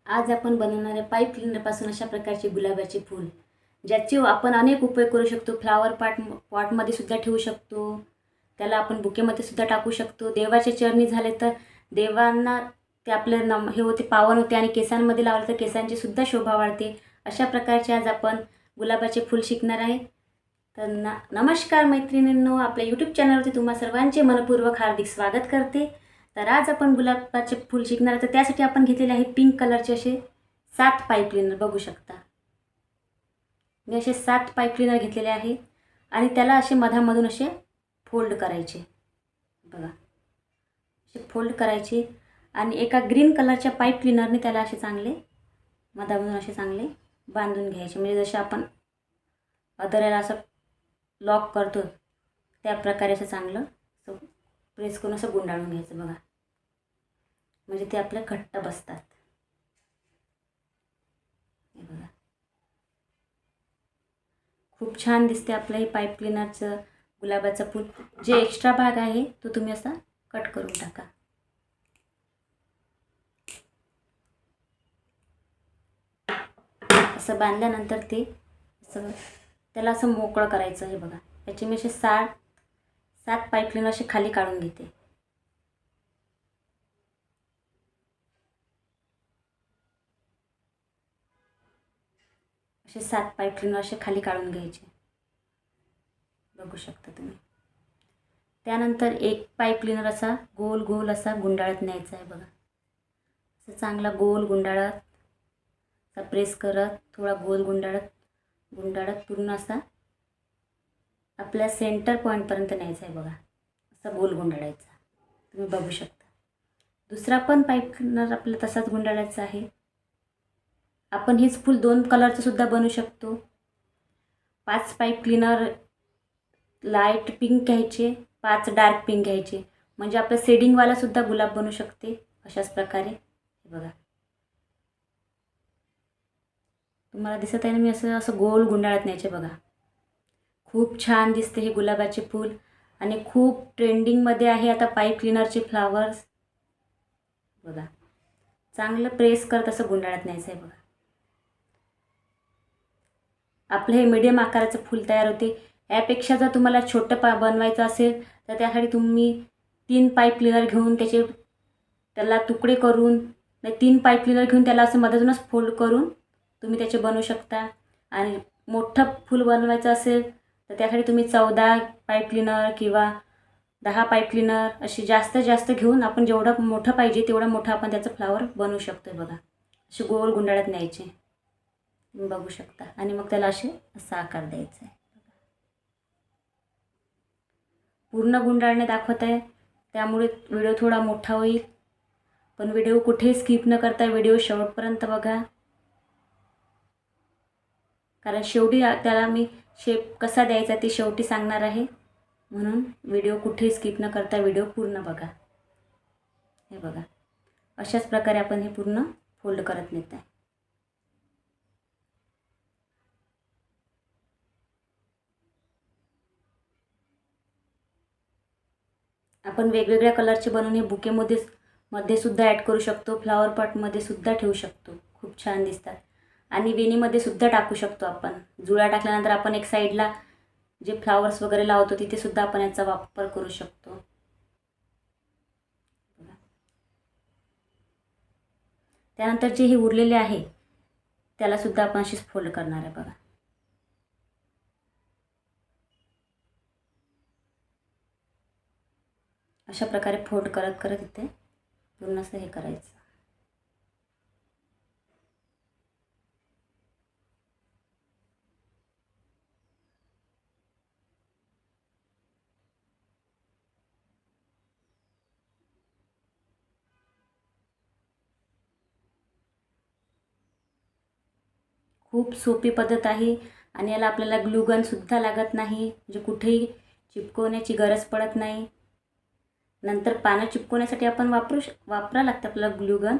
आज आपण बनवणार आहे पाईप क्लीनरपासून अशा प्रकारचे गुलाबाचे फूल, ज्याचे आपण अनेक उपयोग करू शकतो. फ्लावर पॉटमध्ये सुद्धा ठेवू शकतो. त्याला आपण बुकेमध्ये सुद्धा टाकू शकतो. देवाचे चरणी झाले तर देवांना ते आपले हे होते, पावन होते, आणि केसांमध्ये लावलं तर केसांची सुद्धा शोभा वाढते. अशा प्रकारचे आज आपण गुलाबाचे फूल शिकणार आहे. तर नमस्कार मैत्रिणींनो, आपल्या यूट्यूब चॅनलवरती तुम्हा सर्वांचे मनपूर्वक हार्दिक स्वागत करते. तर आज आपण गुलाबाचे फूल शिकणार आहे. तर त्यासाठी आपण घेतलेले आहे पिंक कलरचे असे 7 पाईप क्लीनर. बघू शकता मी असे 7 पाईप क्लीनर घेतलेले आहे, आणि त्याला असे मधामधून असे फोल्ड करायचे. बघा, असे फोल्ड करायचे, आणि एका ग्रीन कलरच्या पाईप क्लीनरने त्याला असे चांगले मधामधून असे चांगले बांधून घ्यायचे. म्हणजे जसे आपण अधराला असं लॉक करतो त्या प्रकारे असं चांगलं प्रेस करून असं गुंडाळून घ्यायचं. बघा, म्हणजे ते आपल्या घट्ट बसतात. हे बघा, खूप छान दिसते आपलं हे पाईप क्लीनरचं गुलाबाचं फूल. जे एक्स्ट्रा भाग आहे तो तुम्ही असा कट करून टाका. असं बांधल्यानंतर ते असं त्याला असं मोकळं करायचं. हे बघा, याचे मी असे 7 पाईप क्लीनर असे खाली काढून घेते. असे 7 पाईप क्लीनर असे खाली काढून घ्यायचे. बघू शकता तुम्ही. त्यानंतर एक पाईप क्लीनर असा गोल गोल असा गुंडाळत न्यायचा आहे. बघा, असं चांगला गोल गुंडाळत, असा प्रेस करत, थोडा गोल गुंडाळत पूर्ण असा आपल्या सेंटर पॉईंटपर्यंत न्यायचा आहे. बघा, असा गोल गुंडाळायचा. तुम्ही बघू शकता. दुसरा पण पाईप क्लीनर आपल्याला तसाच गुंडाळायचा आहे. आपण हेच फूल 2 कलरचं सुद्धा बनवू शकतो. 5 पाईप क्लीनर लाईट पिंक घ्यायचे, 5 डार्क पिंक घ्यायचे, म्हणजे आपलं शेडिंगवाला सुद्धा गुलाब बनू शकते. अशाच प्रकारे बघा, तुम्हाला दिसत आहे ना, मी असं गोल गुंडाळत न्यायचे. बघा, खूप छान दिसते हे गुलाबाचे फूल, आणि खूप ट्रेंडिंगमध्ये आहे आता पाईप क्लीनरचे फ्लावर्स. बघा, चांगलं प्रेस करत असं गुंडाळत न्यायचं आहे. बघा, आपलं हे मीडियम आकाराचं फूल तयार होते. यापेक्षा जर तुम्हाला छोटं बनवायचं असेल तर त्यासाठी तुम्ही 3 पाईप क्लीनर घेऊन त्याला तुकडे करून, 3 पाईप क्लीनर घेऊन त्याला असं मधातूनच फोल्ड करून तुम्ही त्याचे बनवू शकता. आणि मोठं फूल बनवायचं असेल तर त्यासाठी तुम्ही 14 पाईप क्लीनर किंवा 10 पाईप क्लीनर अशी जास्त घेऊन आपण जेवढं मोठं पाहिजे तेवढं मोठं आपण त्याचं फ्लावर बनवू शकतो. बघा, असे गोल गुंडाळत न्यायचे. तुम्ही बघू शकता. आणि मग त्याला असा आकार द्यायचा आहे. पूर्ण गुंडाळणे दाखवत आहे, त्यामुळे व्हिडिओ थोडा मोठा होईल, पण व्हिडिओ कुठेही स्किप न करता व्हिडिओ शेवटपर्यंत बघा, कारण शेवटी त्याला मी शेप कसा द्यायचा ते शेवटी सांगणार आहे. म्हणून व्हिडिओ कुठेही स्किप न करता व्हिडिओ पूर्ण बघा. हे बघा, अशाच प्रकारे आपण हे पूर्ण फोल्ड करत नेत आहे. आपण वेगवेगळ्या कलरचे बनवून हे बुकेमध्ये सुद्धा ॲड करू शकतो. फ्लावर पॉटमध्ये सुद्धा ठेवू शकतो. खूप छान दिसतात. आणि वेणीमध्ये सुद्धा टाकू शकतो. आपण जुळा टाकल्यानंतर आपण एक साईडला जे फ्लावर्स वगैरे लावतो तिथे सुद्धा आपण याचा वापर करू शकतो. त्यानंतर जे हे उरलेले आहे त्याला सुद्धा आपण अशीच फोल्ड करणार आहे. बघा, अशा प्रकारे फोल्ड करत इथे पूर्ण असं हे करायचं. खूप सोपी पद्धत आहे, आणि याला आपल्याला ग्लूगन सुद्धा लागत नाही, म्हणजे कुठेही चिपकवण्याची गरज पडत नाही. नंतर पानं चिपकवण्यासाठी आपण वापरा लागतं आपल्याला ग्लूगन,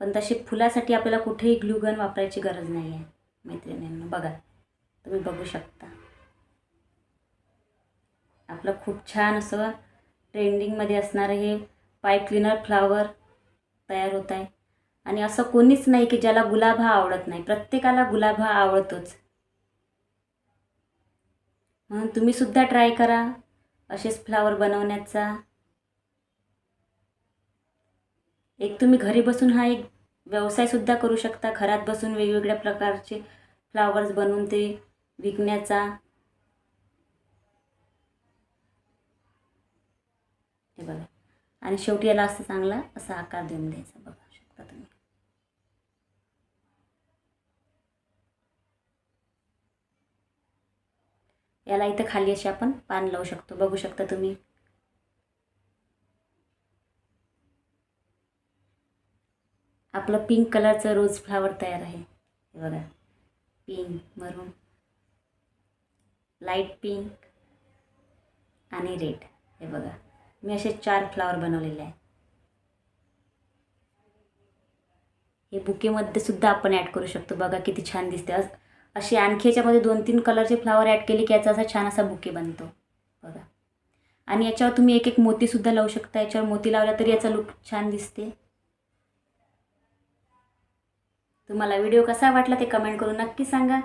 पण तसे फुलासाठी आपल्याला कुठेही ग्लूगन वापरायची गरज नाही आहे मैत्रिणींनो. बघा, तुम्ही बघू शकता. आपलं खूप छान असं ट्रेंडिंगमध्ये असणारं हे पाईप क्लीनर फ्लावर तयार होत आहे. आणि असं कोणीच नाही की ज्याला गुलाब हा आवडत नाही, प्रत्येकाला गुलाब हा आवडतोच. म्हणून तुम्ही सुद्धा ट्राय करा असेच फ्लावर बनवण्याचा. एक तुम्ही घरी बसून हा एक व्यवसाय सुद्धा करू शकता, घरात बसून वेगवेगळ्या प्रकारचे फ्लावर्स बनवून ते विकण्याचा. हे बघा, आणि शेवटी याला असं चांगला असा आकार देऊन द्यायचा, बघा शकता तुम्ही. याला इथं खाली अशी आपण पान लावू शकतो, बघू शकता तुम्ही. आपलं पिंक कलरचं रोज फ्लावर तयार आहे. हे बघा, पिंक, मरून, लाईट पिंक आणि रेड. हे बघा, मी असे 4 फ्लावर बनवलेले आहे. हे बुकेमध्ये सुद्धा आपण ॲड करू शकतो, बघा किती छान दिसते. असे आणखी याच्यामध्ये 2-3 कलरचे फ्लावर ॲड केले की याचा असा छान असा बुके बनतो, बघा. आणि याच्यावर तुम्ही एक मोतीसुद्धा लावू शकता. याच्यावर मोती लावला तरी याचा लुक छान दिसते. तुम्हाला व्हिडिओ कसा वाटला ते कमेंट करून नक्की सांगा.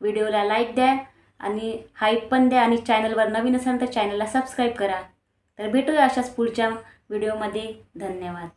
व्हिडिओला लाईक द्या आणि हाईप पण द्या, आणि चॅनलवर नवीन असाल तर चॅनलला सबस्क्राईब करा. तर भेटूया अशाच पुढच्या व्हिडिओमध्ये. धन्यवाद.